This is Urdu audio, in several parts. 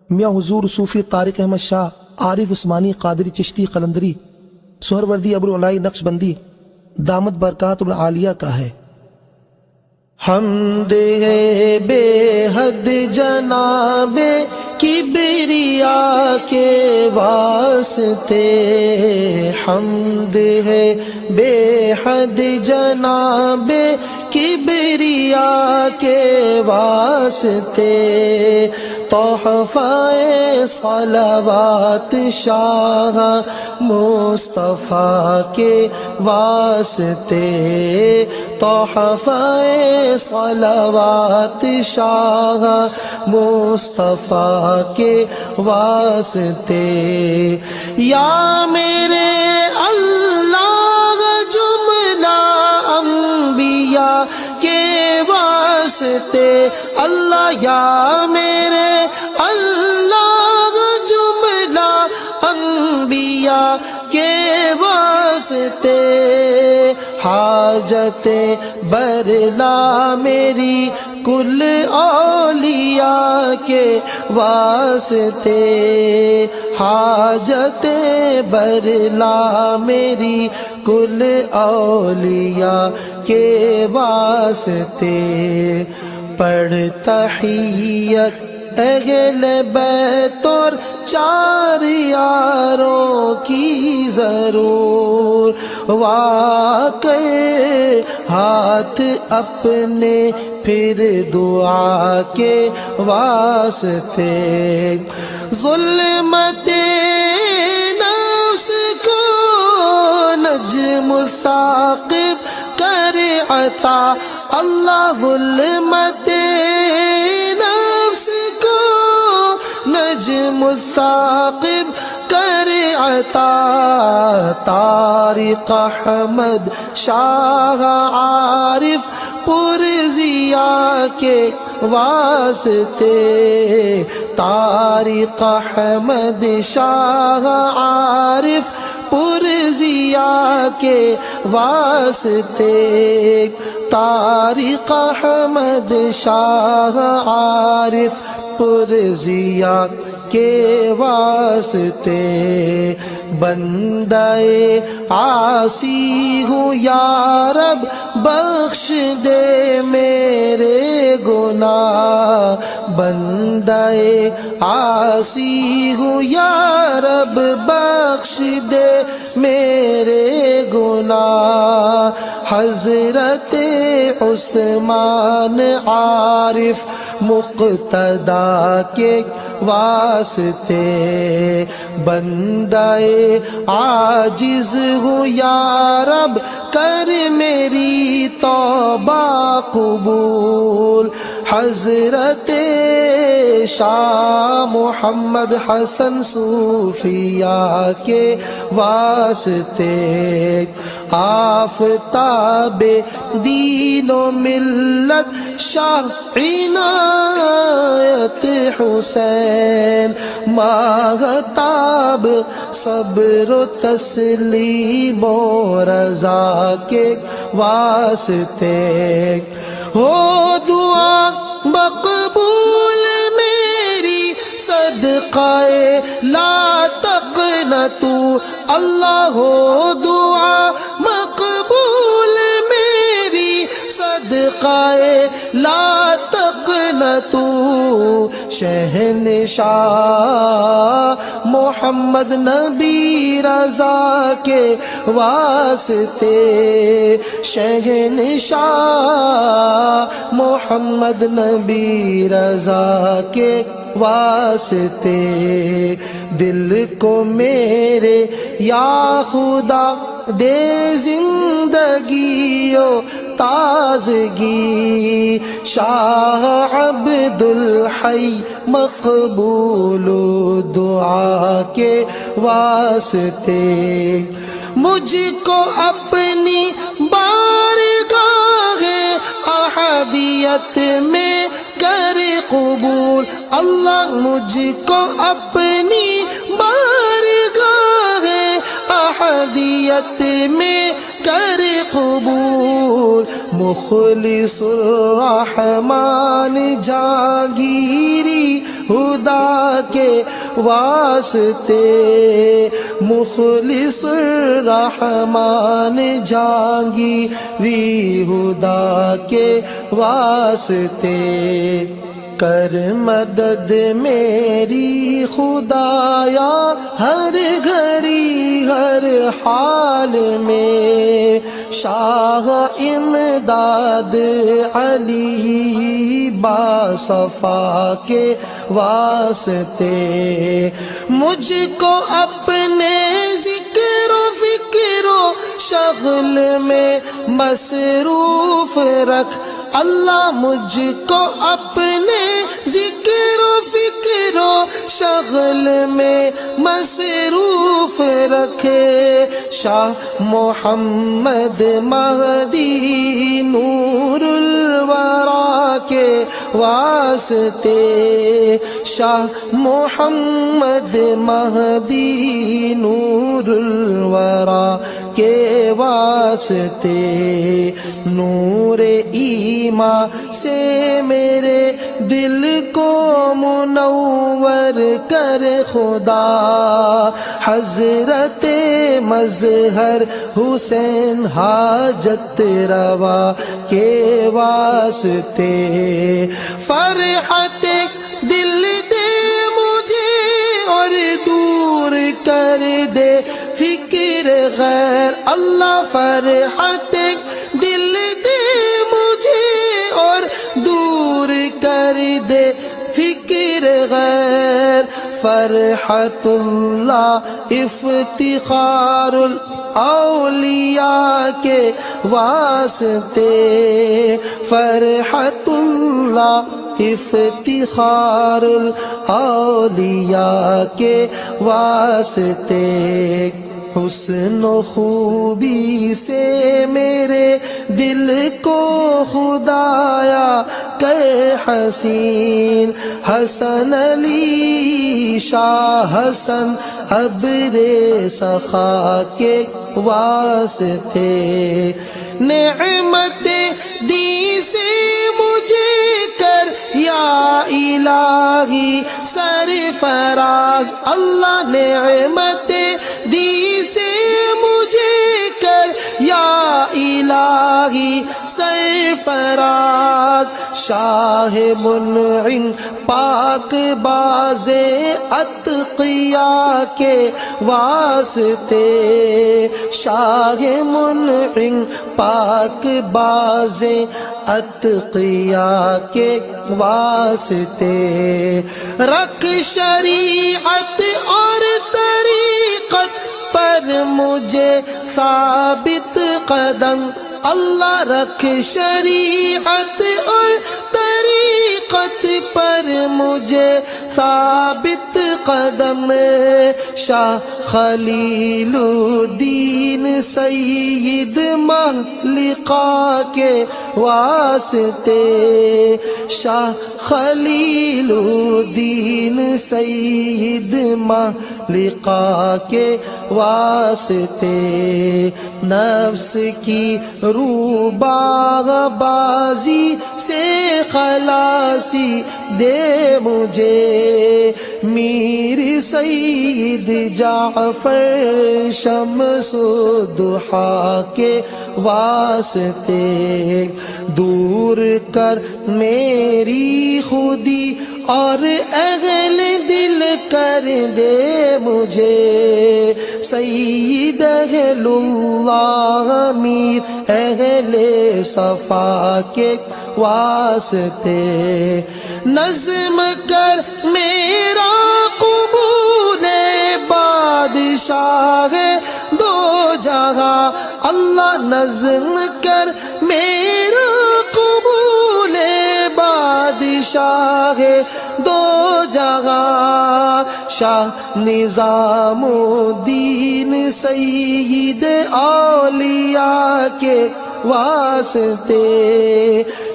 میاں حضور صوفی طارق احمد شاہ، عارف عثمانی قادری چشتی قلندری سہروردی ابوالعلائی نقشبندی دامت برکات العالیہ کا ہے۔ حمد ہے بے حد جناب کبریا کے واسطے، حمد ہے بے حد جناب کبریا کے واسطے، تحفہ صلوات شاہ مصطفیٰ کے واسطے، تحفہ صلوات شاہ مصطفیٰ کے واسطے، یا میرے اللہ جملہ انبیاء کے واسطے، اللہ یا میرے اللہ جملہ انبیاء کے واسطے، حاجت برلا میری کل اولیاء کے واسطے، حاجت برلا میری کل اولیاء کے واسطے، پڑھ تحیت اہل بیت اور چار یاروں کی ضرور وا کر ہاتھ اپنے پھر دعا کے واسطے، ظلمت نفس کو نجم ثاقب کر عطا، اللہ ظلمت نفس کو نجم ثاقب کر عطا، طارق احمد شاہ عارف پرزیا کے واسطے، طارق احمد شاہ عارف پرزیا کے واسطے، طارق احمد شاہ عارف پرزیا کے واسطے، بندہ عاصی ہوں یا رب بخش دے میرے گناہ، بندہ عاصی ہوں یا رب بخش دے میرے گناہ، حضرت عثمان عارف مقتدیٰ کے واسطے، بندہ عاجز ہوں یا رب کر میری توبہ قبول، حضرت شاہ محمد حسن صوفیہ کے واسطے، آفتاب دین و ملت شاہ عنایت حسین، ماہتاب صبر و تسلیم و رضا کے واسطے، ہو دعا مقبول میری صدقہ لا تقنطوا، اللہ ہو دعا مقبول میری صدقہ لا تقنطوا، شہنشاہ محمد نبی رضا کے واسطے، شہنشاہ محمد نبی رضا کے واسطے، دل کو میرے یا خدا دے زندگی و تازگی، شاہ عبدالحی مقبول دعا کے واسطے، مجھ کو اپنی بارگاہ احدیت میں کر قبول، اللہ مجھ کو اپنی بارگاہ احدیت میں کر قبول، مخلص الرحمن جہانگیری خدا کے واسطے، مخلص رحمان جہانگیری خدا کے واسطے، کر مدد میری خدایا ہر گھڑی ہر حال میں، شاہ امداد علی باصفا کے واسطے، مجھ کو اپنے ذکر و فکر و شغل میں مصروف رکھ اللہ، مجھ کو اپنے ذکر و فکر و شغل میں مصروف رکھے، شاہ محمد مہدی نور الورا کے واسطے، شاہ محمد مہدی نور الورا کے واسطے، نور ایمان سے میرے دل کو منور کر خدا، حضرت مظہر حسین حاجت روا کے واسطے، فرحت دل دے مجھے اور دور کر دے فکر غیر اللہ، فرحت دل دے مجھے اور دور کر دے فکر غیر، فرحت اللہ افتخار الاولیاء کے واسطے، فرحت اللہ افتخار الاولیاء کے واسطے، حسن و خوبی سے میرے دل کو خدایا کر حسین، حسن علی شاہ حسن ابر سخا کے واسطے، نعمت دی سے مجھے کر یا الہی سرفراز اللہ، نعمت دی سے مجھے کر یا الہی سرفراز، شاہ منعم پاک باز اتقیاء کے واسطے، شاہ منعم پاک باز اتقیاء کے واسطے، رکھ شریعت اور طریقت پر مجھے ثابت قدم اللہ، رکھ شریعت اور طریقت پر مجھے ثابت قدم، شاہ خلیل الدین سید مہلقا کے واسطے، شاہ خلیل الدین سید مہلقا کے واسطے، نفس کی روباغ بازی سے خلاصی دے مجھے، میر سید جعفر شمس الضحیٰ کے واسطے، دور کر میری خودی اور اہل دل کر دے مجھے، سید اہل اللہ میر اہل صفا کے واسطے، نظم کر میرا قبول بادشاہ دو جہاں اللہ، نظم کر میرا قبول بادشاہ دو جہاں، شاہ نظام الدین سید اولیاء کے واسطے،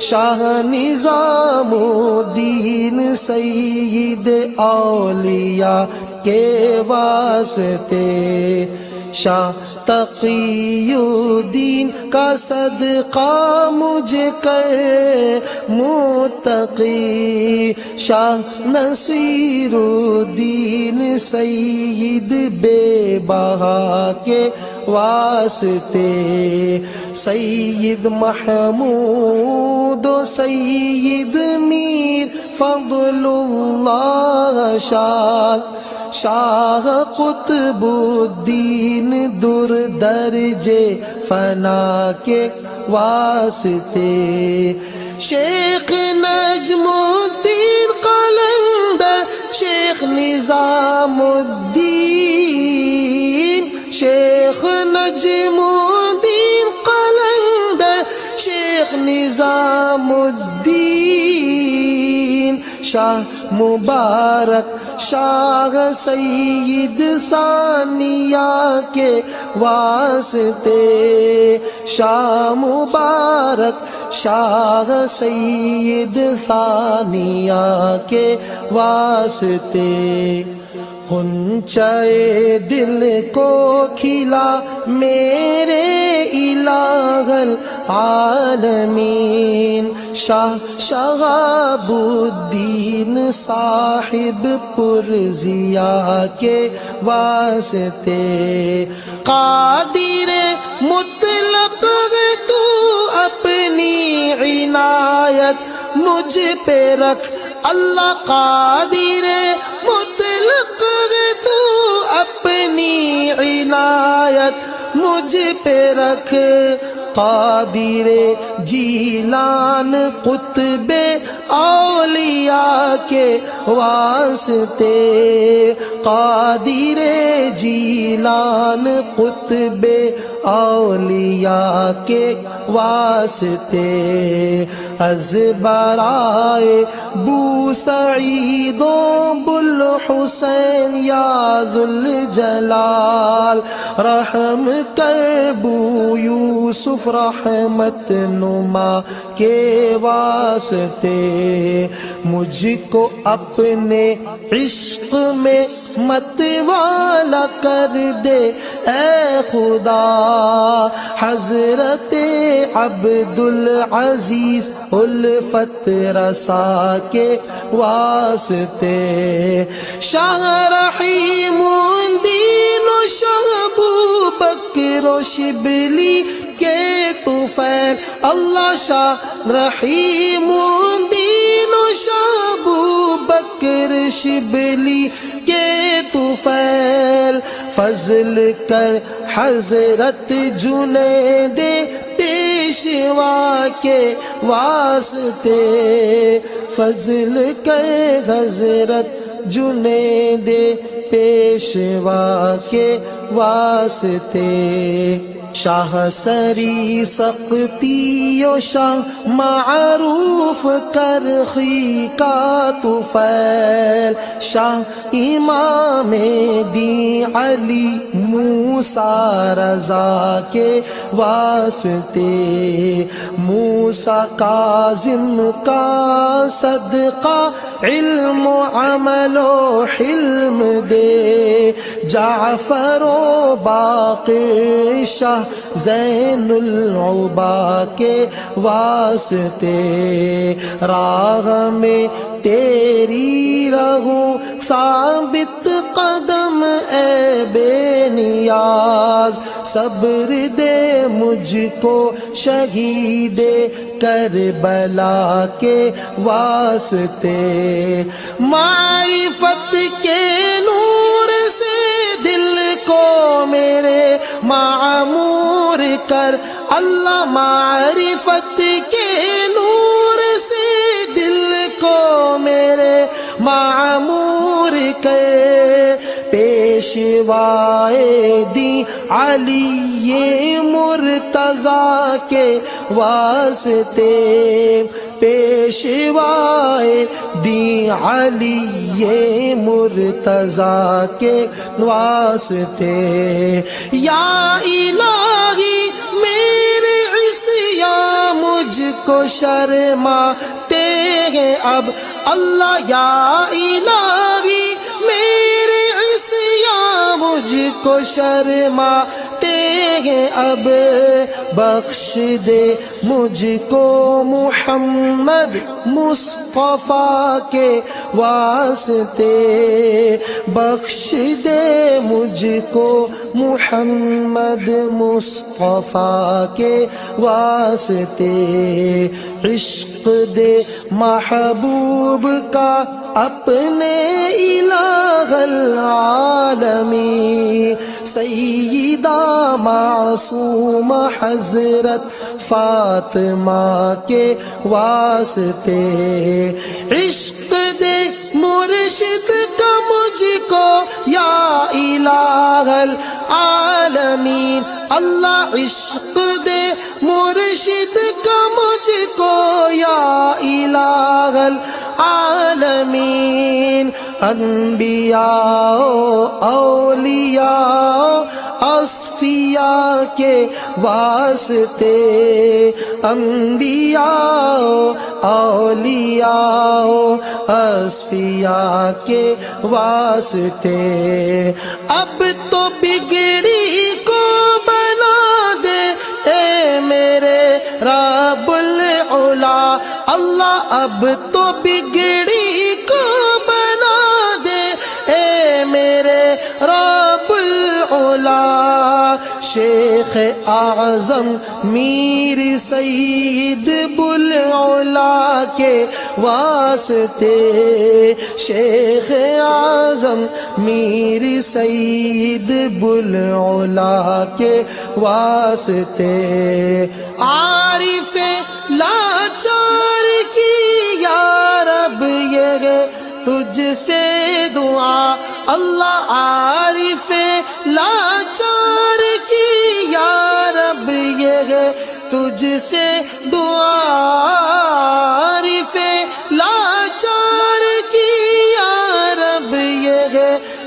شاہ نظام الدین سید اولیاء کے واسطے، شاہ تقی الدین کا صدقہ مجھ کر متقی، شاہ نصیر الدین سید بے بہا کے واسطے، سید محمود و سید میر فضل اللہ شاہ، شاہ قطب الدین در درجے فنا کے واسطے، شیخ نجم الدین قلندر، شیخ نظام الدین، شیخ نجم الدین قلندر، شیخ نظام الدین، شاہ مبارک شاہ سید ثانیہ کے واسطے، شاہ مبارک شاہ سید ثانیہ کے واسطے، غنچۂ دل کو کھلا میرے الہ العالمین، شاہ شہاب الدین صاحب پرزیا کے واسطے، قادر مطلق تو اپنی عنایت مجھ پہ رکھ، اللہ قادر مطلق تو اپنی عنایت مجھ پہ رکھ، قادر جیلان قطب اولیاء کے واسطے، قادر جیلان قطب اولیاء کے واسطے، از برائے بو سعید و بوالحسین یا ذوالجلال، رحم کر بو یوسف رحمت نما کے واسطے، مجھ کو اپنے عشق میں مت والا کر دے اے خدا، حضرت عبدالعزیز الفت رسا کے واسطے، شاہ رحیم الدین و شاہ ابوبکر و شبلی کے طفیل، اللہ شاہ رحیم الدین و شاہ ابوبکر شبلی کے طفیل، فضل کر حضرت جنید پیشوا کے واسطے، فضل کر حضرت جنید پیشوا کے واسطے، شاہ سری سقطی و شاہ معروف کرخی کا طفیل، شاہ امام دی علی موسیٰ رضا کے واسطے، موسیٰ کاظم کا صدقہ علم و عمل و حلم دے، جعفر و باقر شاہ زین العبا کے واسطے، راہ میں تیری رہوں ثابت قدم اے بے نیاز، صبر دے مجھ کو شہید کربلا کے واسطے، معرفت کے نور سے دل کو میرے معمور کر، اللہ معرفت کے نور سے دل کو میرے معمور کر، پیشوائے دی علی مرتضیٰ کے واسطے، پیشوائے دی علی مرتضیٰ کے واسطے، یا الہی میرے عصیاں مجھ کو شرماتے ہیں اب، اللہ یا الہی میرے عصیاں مجھ کو شرماتے ہیں اب، بخش دے مجھ کو محمد مصطفیٰ کے واسطے، بخش دے مجھ کو محمد مصطفیٰ کے واسطے، عشق دے محبوب کا اپنے الہ العالمین، سیدہ معصوم حضرت فاطمہ کے واسطے، عشق دے مرشد کا مجھ کو یا الہ العالمین، اللہ عشق دے مرشد کا مجھ کو یا الہ العالمین، انبیاء اولیاء اصفیاء کے واسطے، انبیاء اولیاء اصفیاء کے واسطے، اب تو بگڑی کو بنا دے اے میرے رب العلا، اللہ اب تو بگڑی کو بنا دے اے میرے رب العلا، شیخ اعظم میر سید بلعلا کے واسطے، شیخ اعظم میر سید بلعلا کے واسطے، عارف لاچار کی یا رب یہ تجھ سے دعا، اللہ عارف لاچار کی یا رب یہ تجھ سے دعا، عارف لاچار کی یا رب یہ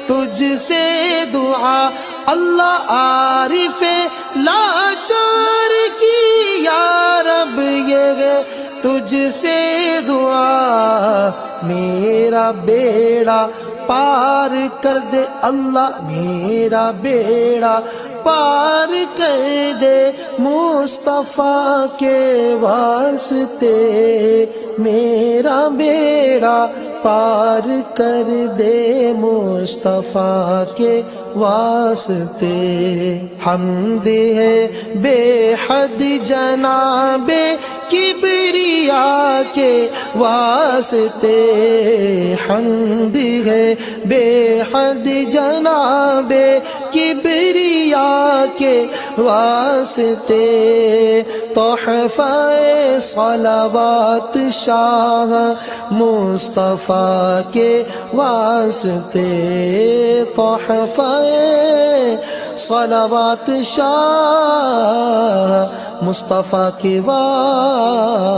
تجھ سے دعا، اللہ عارف لاچار کی یا رب یہ تجھ سے دعا، میرا بیڑا پار کر دے اللہ، میرا بیڑا پار کر دے مصطفیٰ کے واسطے، میرا بیڑا پار کر دے مصطفیٰ کے واسطے، حمد ہے بے حد جناب کبریا کے واسطے، حمد ہے بے حد جناب کبریا کے واسطے، تحفہ صلوات شاہ مصطفیٰ کے واسطے، تحفہ صلوات شاہ مصطفیٰ کے واسطے۔